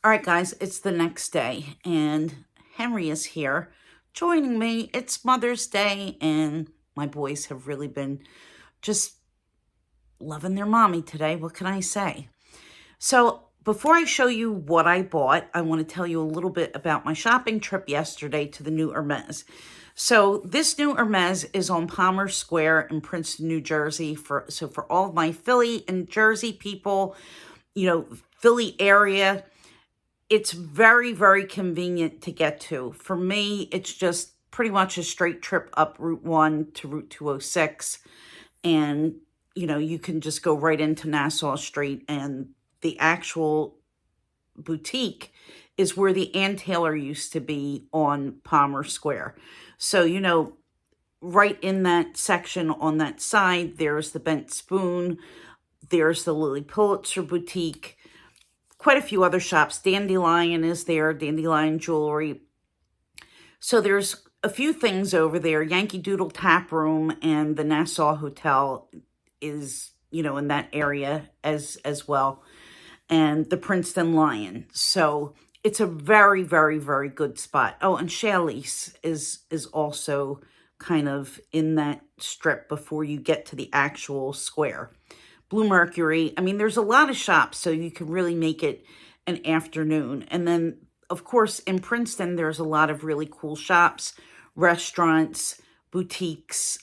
All right, guys, it's the next day, and Henry is here joining me. It's Mother's Day, and my boys have really been just loving their mommy today. What can I say? So, before I show you what I bought, I want to tell you a little bit about my shopping trip yesterday to the new Hermès. So, this new Hermès is on Palmer Square in Princeton, New Jersey. For all of my Philly and Jersey people, Philly area, it's very, very convenient to get to. For me, it's just pretty much a straight trip up Route 1 to Route 206. And, you can just go right into Nassau Street. And the actual boutique is where the Ann Taylor used to be on Palmer Square. So, right in that section on that side, there's the Bent Spoon, there's the Lily Pulitzer Boutique, quite a few other shops. Dandelion is there, Dandelion Jewelry. So there's a few things over there. Yankee Doodle Tap Room and the Nassau Hotel is, in that area as well. And the Princeton Lion. So it's a very, very, very good spot. Oh, and Challis is also kind of in that strip before you get to the actual square. Blue Mercury. I mean, there's a lot of shops, so you can really make it an afternoon. And then, of course, in Princeton, there's a lot of really cool shops, restaurants, boutiques.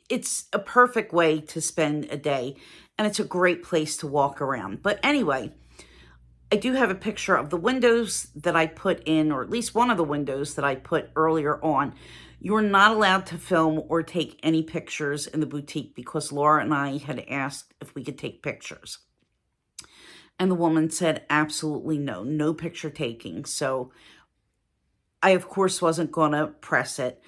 It's a perfect way to spend a day, and it's a great place to walk around. But anyway, I do have a picture of the windows that I put in, or at least one of the windows that I put earlier on. You're not allowed to film or take any pictures in the boutique because Laura and I had asked if we could take pictures. And the woman said, absolutely no picture taking. So I, of course, wasn't going to press it.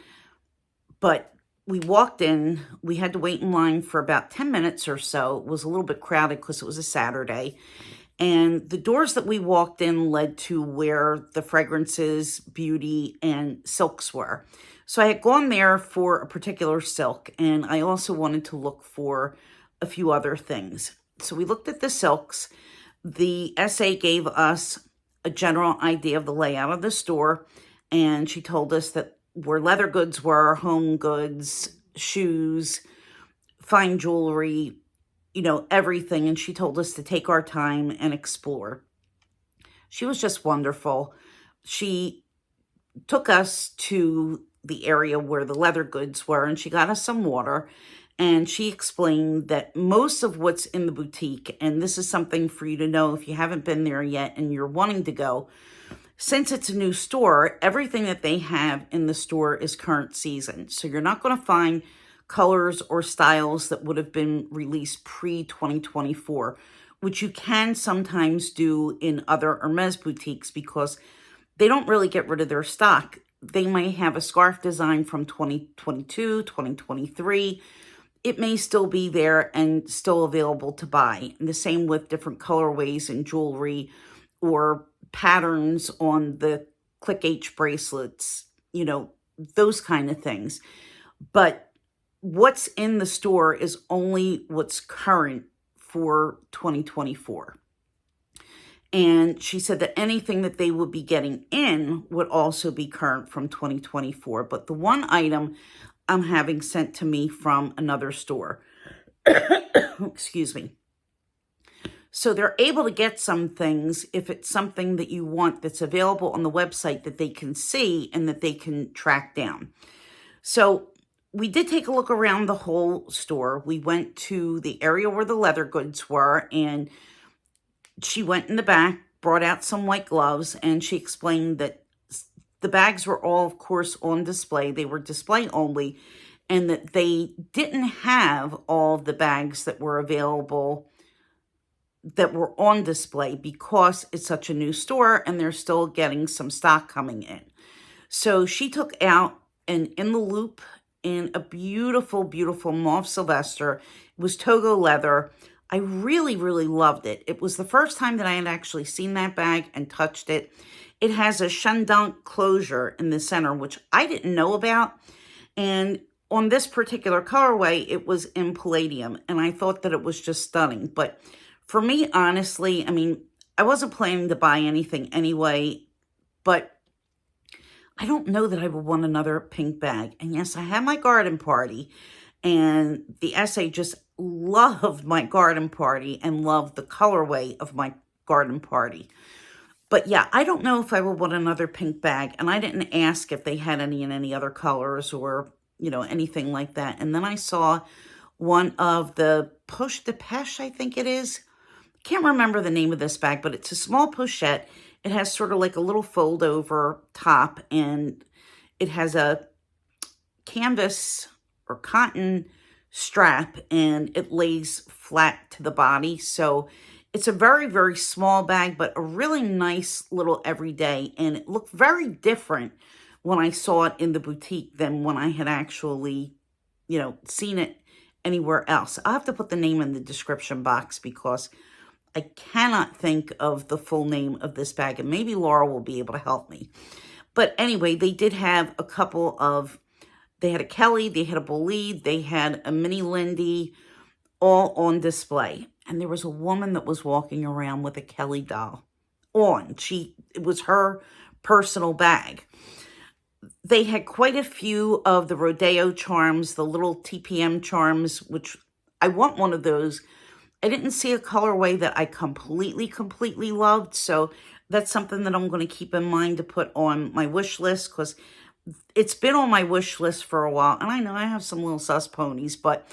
But we walked in. We had to wait in line for about 10 minutes or so. It was a little bit crowded because it was a Saturday. And the doors that we walked in led to where the fragrances, beauty, and silks were. So I had gone there for a particular silk, and I also wanted to look for a few other things. So we looked at the silks. The SA gave us a general idea of the layout of the store, and she told us that where leather goods were, home goods, shoes, fine jewelry, everything. And she told us to take our time and explore. She was just wonderful. She took us to the area where the leather goods were, and she got us some water. And she explained that most of what's in the boutique, and this is something for you to know if you haven't been there yet and you're wanting to go, since it's a new store, everything that they have in the store is current season. So you're not going to find colors or styles that would have been released pre-2024, which you can sometimes do in other Hermes boutiques because they don't really get rid of their stock. They may have a scarf design from 2022, 2023. It may still be there and still available to buy. And the same with different colorways in jewelry or patterns on the Click H bracelets, those kind of things. But what's in the store is only what's current for 2024. And she said that anything that they would be getting in would also be current from 2024. But the one item I'm having sent to me from another store. Excuse me. So they're able to get some things if it's something that you want that's available on the website that they can see and that they can track down. So we did take a look around the whole store. We went to the area where the leather goods were, and she went in the back, brought out some white gloves, and she explained that the bags were all, of course, on display. They were display only, and that they didn't have all the bags that were available that were on display because it's such a new store and they're still getting some stock coming in. So she took out an In the Loop in a beautiful, beautiful mauve Sylvester. It was Togo leather. I really, really loved it. It was the first time that I had actually seen that bag and touched it. It has a Chandon closure in the center, which I didn't know about. And on this particular colorway, it was in palladium. And I thought that it was just stunning. But for me, honestly, I wasn't planning to buy anything anyway, but I don't know that I would want another pink bag. And yes, I had my garden party, and the essay just loved my garden party and loved the colorway of my garden party. But yeah, I don't know if I would want another pink bag, and I didn't ask if they had any in any other colors or, anything like that. And then I saw one of the Poche de Peche, I think it is. Can't remember the name of this bag, but it's a small pochette. It has sort of like a little fold over top, and it has a canvas or cotton strap, and it lays flat to the body. So it's a very, very small bag, but a really nice little everyday, and it looked very different when I saw it in the boutique than when I had actually, seen it anywhere else. I'll have to put the name in the description box because I cannot think of the full name of this bag, and maybe Laura will be able to help me. But anyway, they did have a couple of, they had a Kelly, they had a Bolide, they had a mini Lindy, all on display. And there was a woman that was walking around with a Kelly doll on. It was her personal bag. They had quite a few of the Rodeo charms, the little TPM charms, which I want one of those. I didn't see a colorway that I completely loved, so that's something that I'm going to keep in mind to put on my wish list, because it's been on my wish list for a while, and I know I have some little sus ponies, but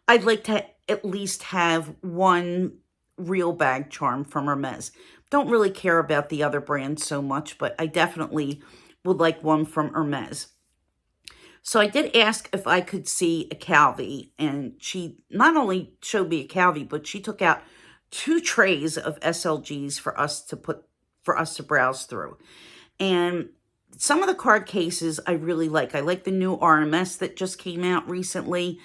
I'd like to at least have one real bag charm from Hermès. Don't really care about the other brands so much, but I definitely would like one from Hermès. So I did ask if I could see a Calvi, and she not only showed me a Calvi, but she took out 2 trays of SLGs for us to browse through. And some of the card cases I really like. I like the new RMS that just came out recently.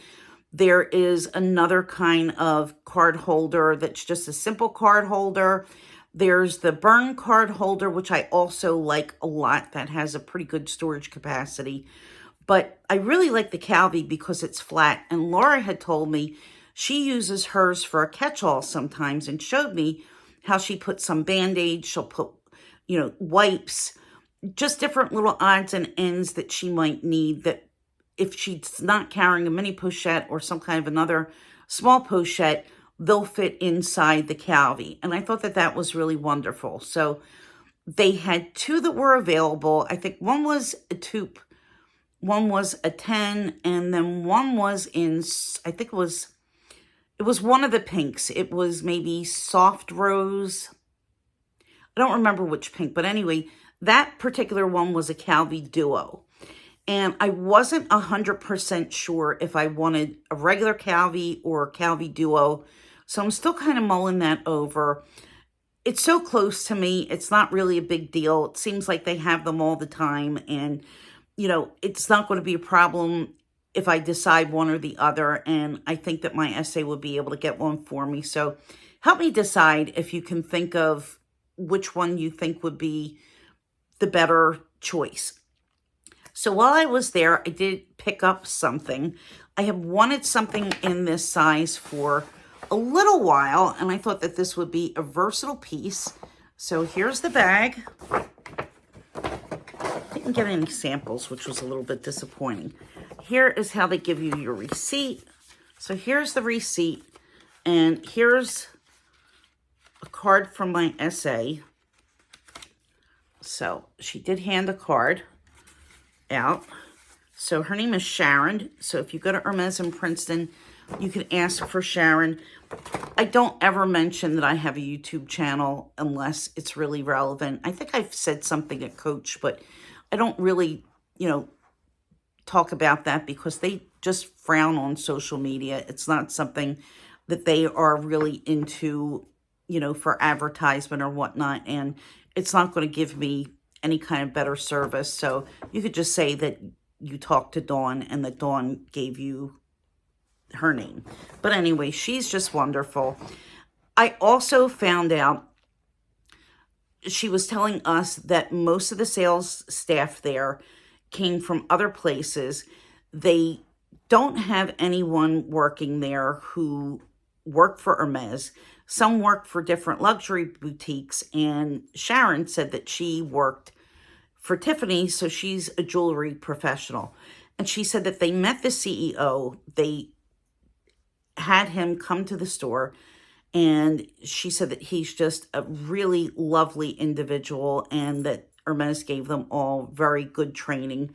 There is another kind of card holder that's just a simple card holder. There's the burn card holder, which I also like a lot. That has a pretty good storage capacity. But I really like the Calvi because it's flat. And Laura had told me she uses hers for a catch-all sometimes, and showed me how she puts some Band-Aids. She'll put, wipes, just different little odds and ends that she might need, that if she's not carrying a mini pochette or some kind of another small pochette, they'll fit inside the Calvi. And I thought that that was really wonderful. So they had 2 that were available. I think one was a taupe, one was a 10, and then one was in, I think it was one of the pinks. It was maybe soft rose. I don't remember which pink, but anyway, that particular one was a Calvi Duo. And I wasn't 100% sure if I wanted a regular Calvi or a Calvi Duo. So I'm still kind of mulling that over. It's so close to me. It's not really a big deal. It seems like they have them all the time. And, it's not going to be a problem if I decide one or the other. And I think that my essay would be able to get one for me. So help me decide if you can think of which one you think would be the better choice. So while I was there, I did pick up something. I have wanted something in this size for a little while, and I thought that this would be a versatile piece. So here's the bag. Didn't get any samples, which was a little bit disappointing. Here is how they give you your receipt. So here's the receipt, and here's a card from my essay. So she did hand a card out. So her name is Sharon. So if you go to Hermès in Princeton, you can ask for Sharon. I don't ever mention that I have a YouTube channel unless it's really relevant. I think I've said something at Coach, but I don't really, talk about that because they just frown on social media. It's not something that they are really into, for advertisement or whatnot. And it's not going to give me any kind of better service. So you could just say that you talked to Dawn and that Dawn gave you her name. But anyway, she's just wonderful. I also found out, she was telling us that most of the sales staff there came from other places. They don't have anyone working there who worked for Hermès. some work for different luxury boutiques, and Sharon said that she worked for Tiffany, so she's a jewelry professional. And she said that they met the CEO, they had him come to the store, and she said that he's just a really lovely individual and that Hermès gave them all very good training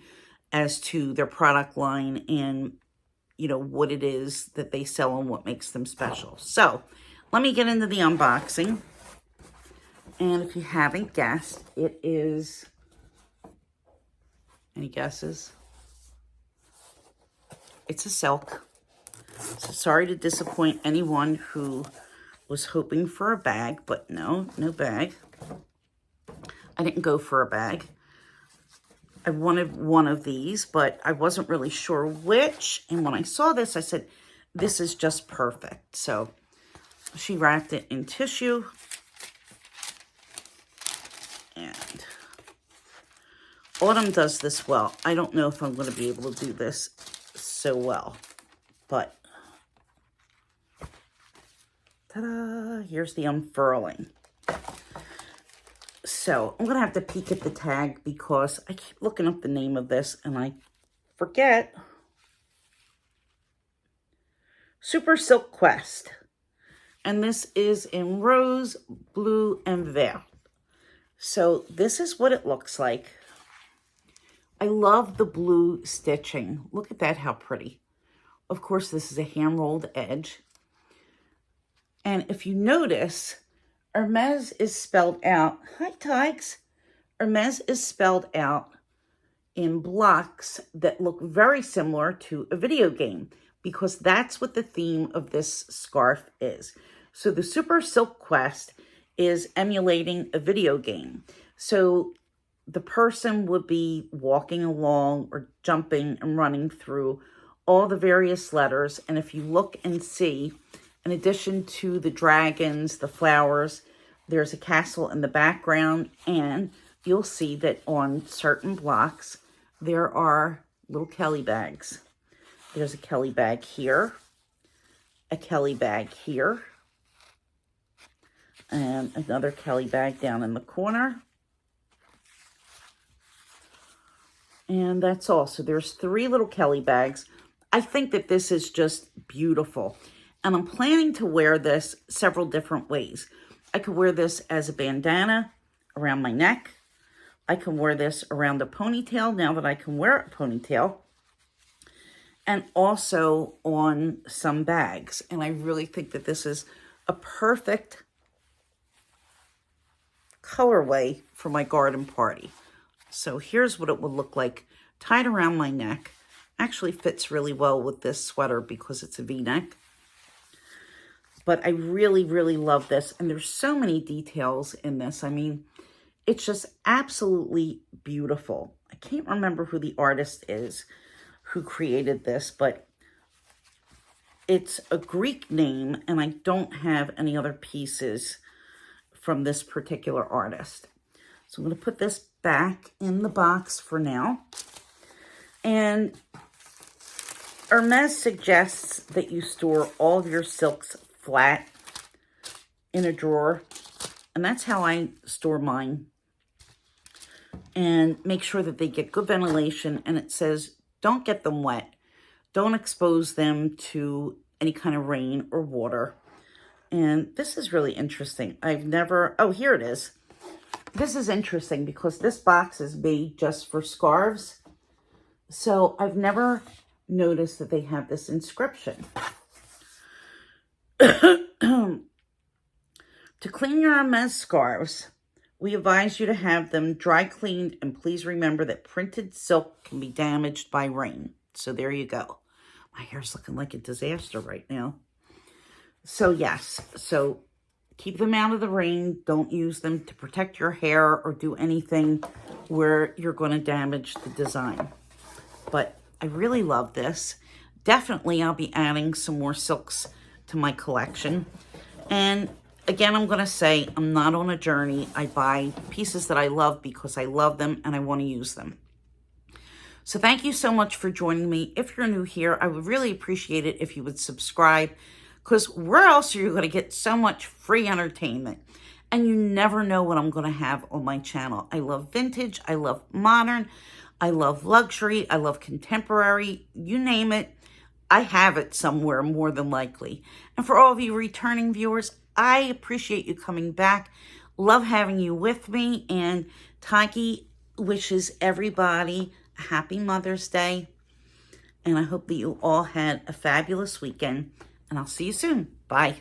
as to their product line and, you know, what it is that they sell and what makes them special. So let me get into the unboxing. And if you haven't guessed, it is, any guesses? It's a silk. So sorry to disappoint anyone who was hoping for a bag, but no bag. I didn't go for a bag. I wanted one of these, but I wasn't really sure which. And when I saw this, I said, this is just perfect. So she wrapped it in tissue. And Autumn does this well. I don't know if I'm going to be able to do this so well, but ta-da, here's the unfurling. So I'm going to have to peek at the tag because I keep looking up the name of this and I forget. Super Silk Quest. And this is in rose, blue, and vert. So this is what it looks like. I love the blue stitching. Look at that, how pretty. Of course, this is a hand-rolled edge. And if you notice, Hermès is spelled out. Hi, Tiggs. Hermès is spelled out in blocks that look very similar to a video game because that's what the theme of this scarf is. So the Super Silk Quest is emulating a video game. So the person would be walking along or jumping and running through all the various letters. And if you look and see, in addition to the dragons, the flowers, there's a castle in the background, and you'll see that on certain blocks, there are little Kelly bags. There's a Kelly bag here, a Kelly bag here, and another Kelly bag down in the corner. And that's all. So there's 3 little Kelly bags. I think that this is just beautiful. And I'm planning to wear this several different ways. I could wear this as a bandana around my neck. I can wear this around a ponytail now that I can wear a ponytail. And also on some bags. And I really think that this is a perfect colorway for my garden party. So here's what it would look like tied around my neck. Actually fits really well with this sweater because it's a V-neck. But I really, really love this. And there's so many details in this. I mean, it's just absolutely beautiful. I can't remember who the artist is who created this, but it's a Greek name, and I don't have any other pieces from this particular artist. So I'm going to put this back in the box for now. And Hermès suggests that you store all of your silks flat in a drawer, and that's how I store mine. And make sure that they get good ventilation, and it says don't get them wet. Don't expose them to any kind of rain or water. And this is really interesting. I've never, oh, here it is. This is interesting because this box is made just for scarves. So I've never noticed that they have this inscription. To clean your Hermès scarves, we advise you to have them dry cleaned, and please remember that printed silk can be damaged by rain. So there you go. My hair's looking like a disaster right now. So yes, so keep them out of the rain. Don't use them to protect your hair or do anything where you're going to damage the design. But I really love this. Definitely I'll be adding some more silks to my collection. And again, I'm going to say I'm not on a journey. I buy pieces that I love because I love them and I want to use them. So thank you so much for joining me. If you're new here, I would really appreciate it if you would subscribe, because where else are you going to get so much free entertainment? And you never know what I'm going to have on my channel. I love vintage. I love modern. I love luxury. I love contemporary. You name it, I have it somewhere more than likely. And for all of you returning viewers, I appreciate you coming back. Love having you with me. And Taiki wishes everybody a happy Mother's Day. And I hope that you all had a fabulous weekend. And I'll see you soon. Bye.